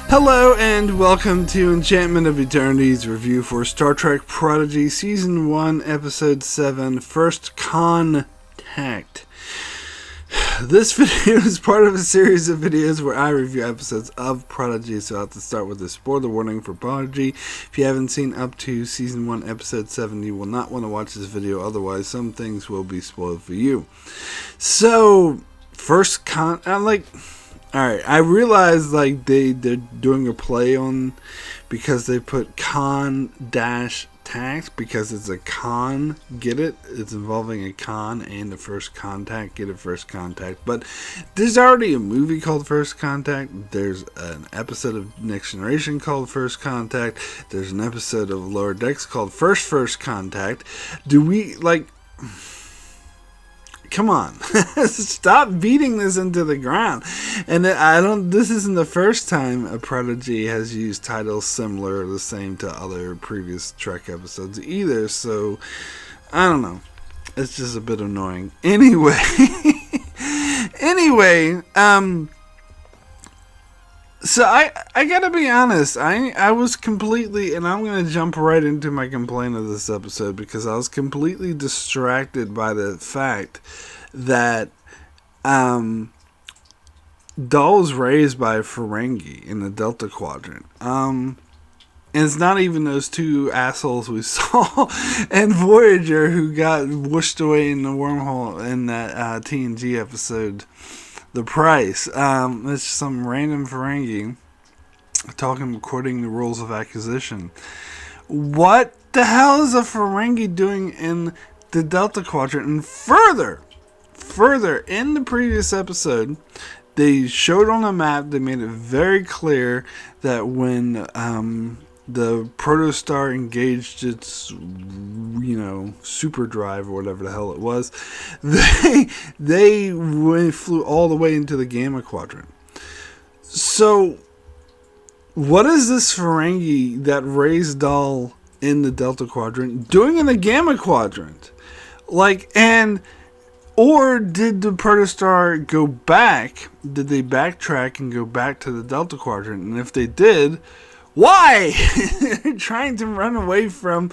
Hello and welcome to Enchantment of Eternity's review for Star Trek Prodigy Season 1, Episode 7, First Con-tact. This video is part of a series of videos where I review episodes of Prodigy, so I'll have to start with a spoiler warning for Prodigy. If you haven't seen up to Season 1, Episode 7, you will not want to watch this video, otherwise some things will be spoiled for you. So, Alright, I realize like they're doing a play on because they put con-tact because it's a con, get it? It's involving a con and the first contact, get it, first contact. But there's already a movie called First Contact. There's an episode of Next Generation called First Contact. There's an episode of Lower Decks called First Contact. Do we like... Come on, stop beating this into the ground. And this isn't the first time a Prodigy has used titles similar or the same to other previous Trek episodes either, so I don't know. It's just a bit annoying. Anyway, so I gotta be honest, I was completely, and I'm gonna jump right into my complaint of this episode because I was completely distracted by the fact that Dal was raised by Ferengi in the Delta Quadrant. And it's not even those two assholes we saw in Voyager who got whooshed away in the wormhole in that TNG episode, The Price. It's some random Ferengi quoting the rules of acquisition. What the hell is a Ferengi doing in the Delta Quadrant? And further, in the previous episode, they showed on a map, they made it very clear that when the protostar engaged its, super drive or whatever the hell it was, they flew all the way into the Gamma Quadrant. So, what is this Ferengi that raised Dal in the Delta Quadrant doing in the Gamma Quadrant? Or did the protostar go back? Did they backtrack and go back to the Delta Quadrant? And if they did, why? They're trying to run away from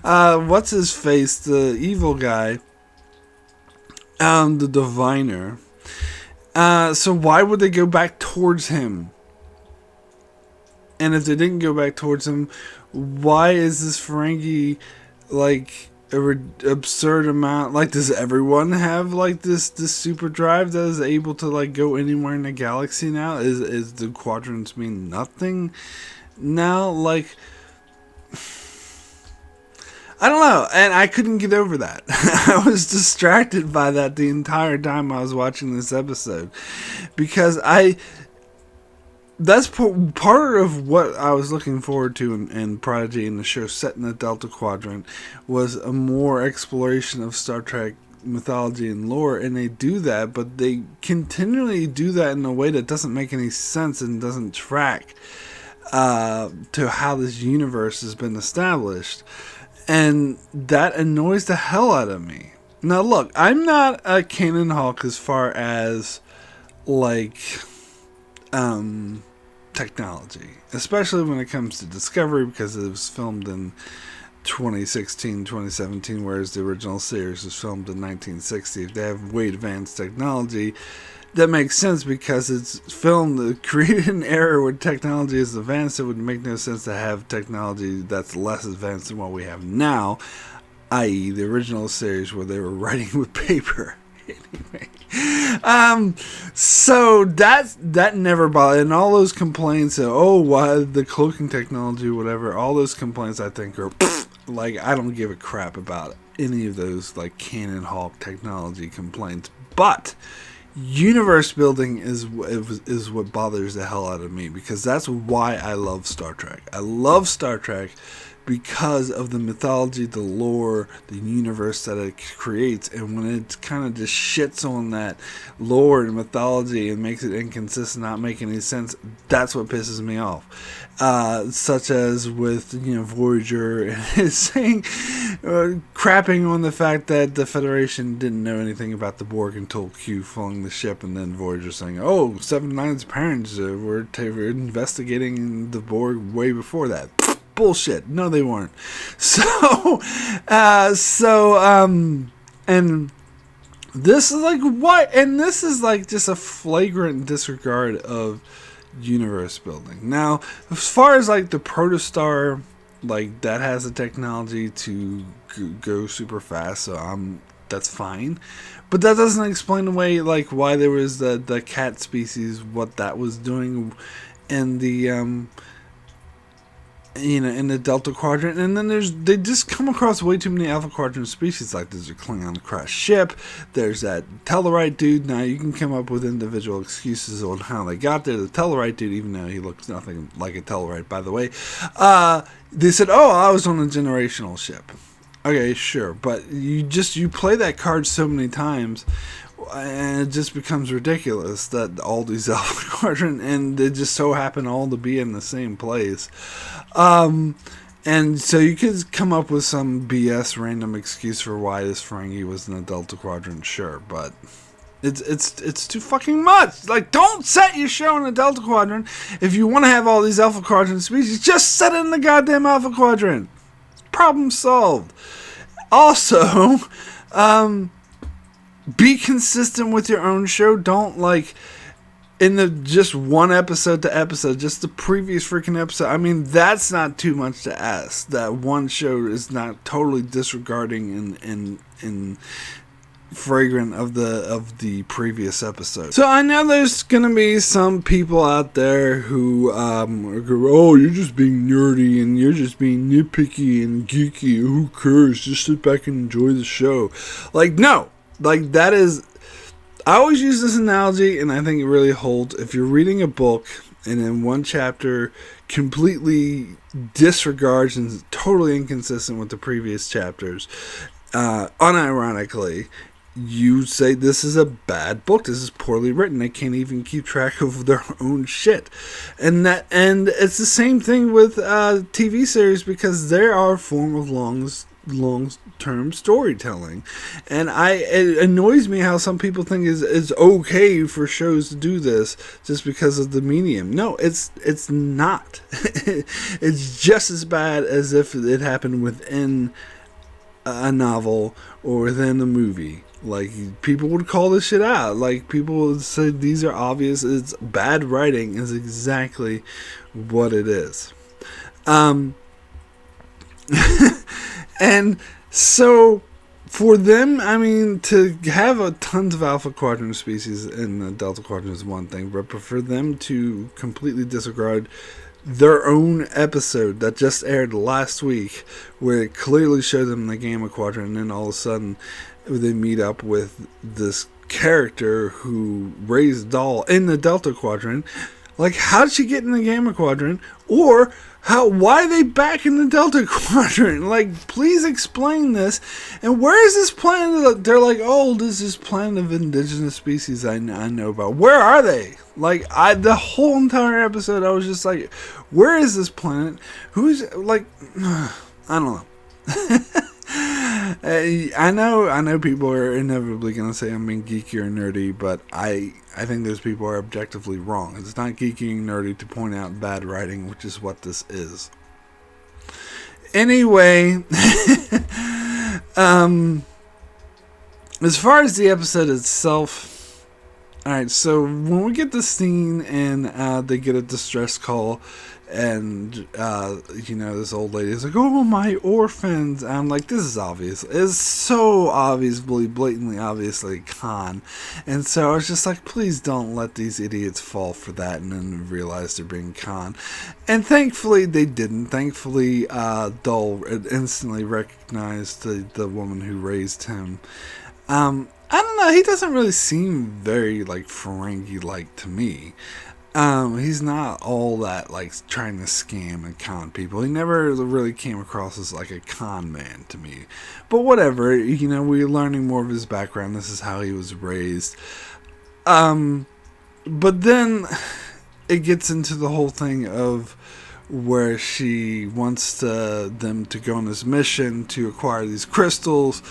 what's his face, the evil guy, the diviner. So why would they go back towards him? And if they didn't go back towards him, why is this Ferengi like an absurd amount? Like, does everyone have like this super drive that is able to like go anywhere in the galaxy now? Is the quadrants mean nothing now? Like, I don't know, and I couldn't get over that. I was distracted by that the entire time I was watching this episode because that's part of what I was looking forward to in Prodigy, and the show set in the Delta Quadrant was a more exploration of Star Trek mythology and lore, and they do that, but they continually do that in a way that doesn't make any sense and doesn't track to how this universe has been established, and that annoys the hell out of me. Now look, I'm not a canon hawk as far as like technology, especially when it comes to Discovery, because it was filmed in 2016, 2017, whereas the original series was filmed in 1960. If they have way advanced technology, that makes sense because it's filmed to create an era where technology is advanced. It would make no sense to have technology that's less advanced than what we have now, i.e. the original series where they were writing with paper. Anyway, so that never bothered, and all those complaints of, why the cloaking technology, whatever, all those complaints I think are like, I don't give a crap about any of those like Canon Hawk technology complaints, but universe building is what bothers the hell out of me, because that's why I love Star Trek. I love Star Trek because of the mythology, the lore, the universe that it creates. And when it kind of just shits on that lore and mythology and makes it inconsistent, not making any sense, that's what pisses me off. Such as with, Voyager and saying, crapping on the fact that the Federation didn't know anything about the Borg until Q falling the ship, and then Voyager saying, "Oh, 7-9's parents were investigating the Borg way before that." Bullshit. No, they weren't. And this is like what? And this is like just a flagrant disregard of universe building. Now, as far as like the protostar, like that has the technology to go super fast, so that's fine. But that doesn't explain away like why there was the cat species, what that was doing in the in the Delta Quadrant. And then they just come across way too many Alpha Quadrant species. Like there's a Klingon crashed ship, there's that Tellarite dude. Now you can come up with individual excuses on how they got there. The Tellarite dude, even though he looks nothing like a Tellarite, by the way, they said, "Oh, I was on a generational ship." Okay, sure, but you play that card so many times, and it just becomes ridiculous that all these Alpha Quadrant, and they just so happen all to be in the same place. And so you could come up with some BS random excuse for why this Ferengi was in the Delta Quadrant, sure, but it's too fucking much. Like, don't set your show in the Delta Quadrant. If you want to have all these Alpha Quadrant species, just set it in the goddamn Alpha Quadrant. Problem solved. Also, be consistent with your own show. Don't like in the just one episode to episode, just the previous freaking episode. I mean, that's not too much to ask. That one show is not totally disregarding and fragrant of the previous episode. So I know there's gonna be some people out there who go, "Oh, you're just being nerdy and you're just being nitpicky and geeky. Who cares? Just sit back and enjoy the show." Like, no. Like, that is... I always use this analogy, and I think it really holds. If you're reading a book, and in one chapter completely disregards and is totally inconsistent with the previous chapters, unironically, you say this is a bad book. This is poorly written. They can't even keep track of their own shit, and it's the same thing with TV series, because they are a form of long-term storytelling, and it annoys me how some people think it's okay for shows to do this just because of the medium. No, it's not. It's just as bad as if it happened within a novel or within a movie. Like, people would call this shit out. Like, people would say these are obvious. It's bad writing is exactly what it is. And so for them, I mean, to have tons of Alpha Quadrant species in the Delta Quadrant is one thing, but for them to completely disregard their own episode that just aired last week, where it clearly showed them in the Gamma Quadrant, and then all of a sudden they meet up with this character who raised doll in the Delta Quadrant. Like, how did she get in the Gamma Quadrant? Or why are they back in the Delta Quadrant? Like, please explain this. And where is this planet? They're like, "Oh, this is planet of indigenous species I know about." Where are they? Like, the whole entire episode, I was just like, where is this planet? Who's, like, I don't know. I know people are inevitably going to say I'm being geeky or nerdy, but I think those people are objectively wrong. It's not geeky and nerdy to point out bad writing, which is what this is. Anyway, as far as the episode itself, alright, so when we get this scene and they get a distress call, and this old lady is like, "Oh, my orphans." And I'm like, this is obvious. It's so obviously, blatantly, obviously Con. And so I was just like, please don't let these idiots fall for that and then realize they're being Con. And thankfully they didn't. Thankfully, Dol instantly recognized the woman who raised him. I don't know, he doesn't really seem very, like, Ferengi-like to me. He's not all that like trying to scam and con people. He never really came across as like a con man to me. But whatever, we're learning more of his background. This is how he was raised. But then it gets into the whole thing of where she wants them to go on this mission to acquire these crystals,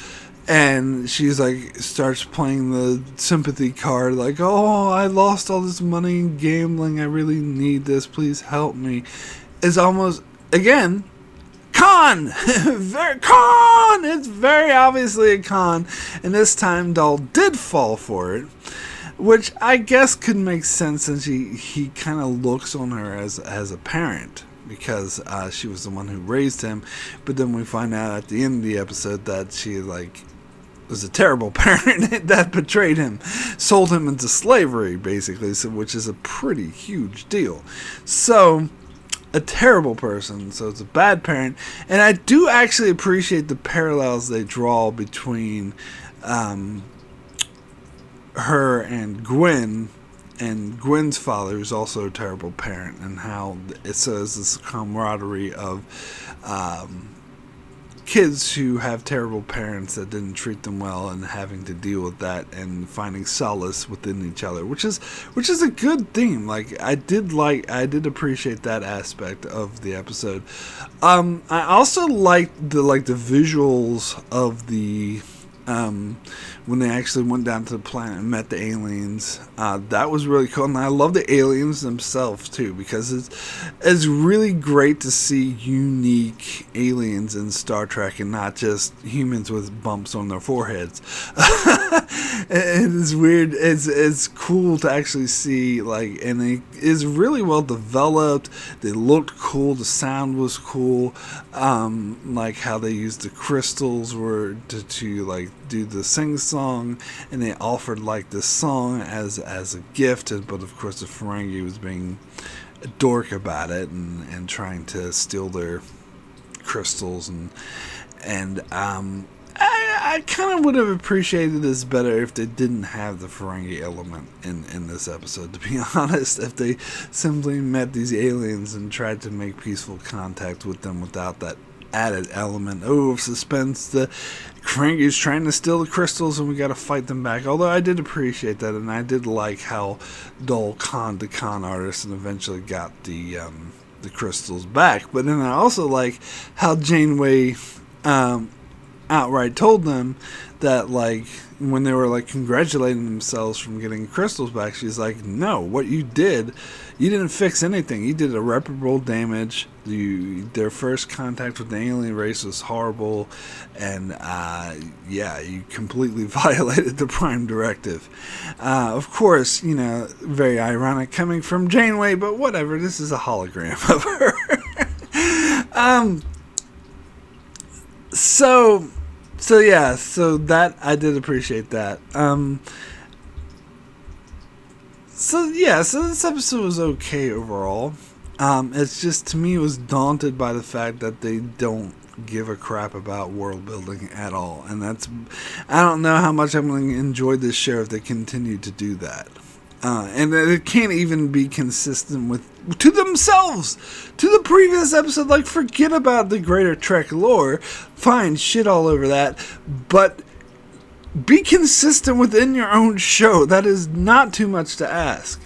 and she's like starts playing the sympathy card, like, oh, I lost all this money in gambling, I really need this, please help me. It's almost, again, con. Very con. It's very obviously a con, and this time Doll did fall for it, which I guess could make sense since he kind of looks on her as a parent, because she was the one who raised him. But then we find out at the end of the episode that she like was a terrible parent that betrayed him, sold him into slavery, basically, so, which is a pretty huge deal. So, a terrible person, so it's a bad parent. And I do actually appreciate the parallels they draw between her and Gwen's father, who's also a terrible parent, and how it says this camaraderie of kids who have terrible parents that didn't treat them well, and having to deal with that and finding solace within each other, which is a good theme. Like I did appreciate that aspect of the episode. I also liked the visuals of the when they actually went down to the planet and met the aliens. That was really cool, and I love the aliens themselves too, because it's really great to see unique aliens in Star Trek and not just humans with bumps on their foreheads. It is weird. It's cool to actually see, like, and it is really well developed. They looked cool. The sound was cool. Like how they used the crystals were to like do the sing song, and they offered like this song as a gift, but of course the Ferengi was being a dork about it and trying to steal their crystals, and I kind of would have appreciated this better if they didn't have the Ferengi element in this episode, to be honest. If they simply met these aliens and tried to make peaceful contact with them without that added element of suspense. The Ferengi's trying to steal the crystals and we gotta fight them back. Although I did appreciate that, and I did like how Dole conned the con artist and eventually got the crystals back. But then I also like how Janeway outright told them that, like, when they were like congratulating themselves from getting crystals back, she's like, no, what you did, you didn't fix anything. You did irreparable damage. Their first contact with the alien race was horrible, and you completely violated the Prime Directive. Of course, very ironic coming from Janeway, but whatever, this is a hologram of her. So that I did appreciate that. So this episode was okay overall. It's just, to me, it was daunted by the fact that they don't give a crap about world building at all, and I don't know how much I'm going to enjoy this show if they continue to do that. And it can't even be consistent to themselves, to the previous episode. Like, forget about the greater Trek lore, fine, shit all over that, but be consistent within your own show. That is not too much to ask.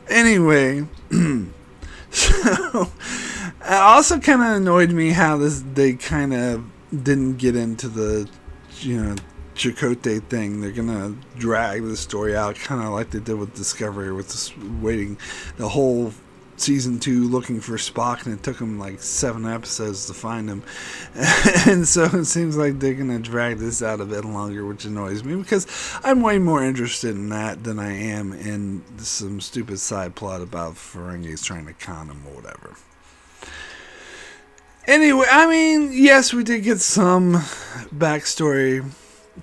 Anyway, so it also kind of annoyed me how they kind of didn't get into the, Chakotay thing. They're gonna drag the story out, kind of like they did with Discovery, with this waiting the whole season 2 looking for Spock, and it took them like 7 episodes to find him. And so it seems like they're gonna drag this out a bit longer, which annoys me, because I'm way more interested in that than I am in some stupid side plot about Ferengis trying to con him or whatever. Anyway, I mean, yes, we did get some backstory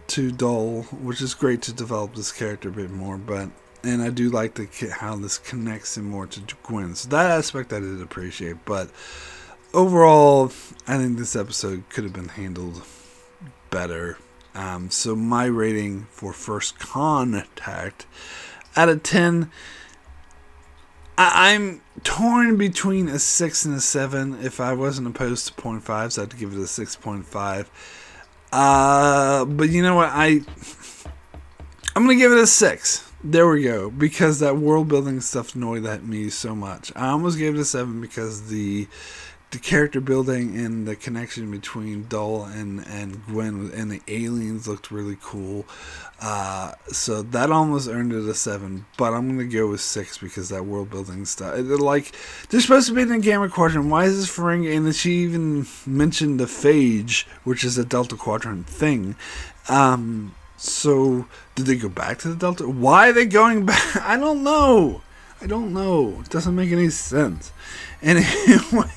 to Dole, which is great to develop this character a bit more, and I do like how this connects him more to Gwen, so that aspect I did appreciate. But overall, I think this episode could have been handled better. So my rating for First Con-tact out of 10 I'm torn between a 6 and a 7. If I wasn't opposed to 0.5s, I'd give it a 6.5. But you know what? I'm going to give it a 6. There we go. Because that world building stuff annoyed at me so much. I almost gave it a 7 because the character building and the connection between Dull and Gwen and the aliens looked really cool. So that almost earned it a 7, but I'm going to go with 6 because that world building stuff. Like, they're supposed to be in the Gamma Quadrant. Why is this Ferengi? And she even mentioned the phage, which is a Delta Quadrant thing. So, did they go back to the Delta? Why are they going back? I don't know. It doesn't make any sense. Anyway,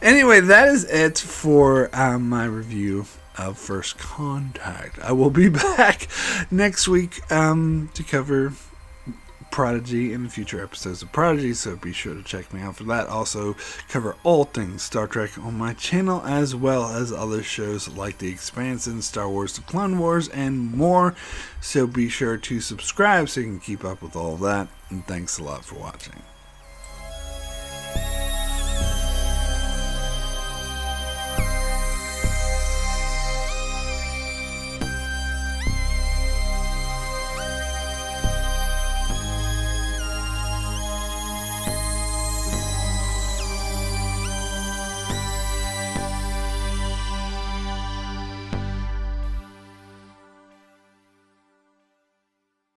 that is it for my review of First Contact. I will be back next week to cover Prodigy in future episodes of Prodigy, so be sure to check me out for that. Also cover all things Star Trek on my channel, as well as other shows like The Expanse and Star Wars The Clone Wars and more, so be sure to subscribe so you can keep up with all of that, and thanks a lot for watching.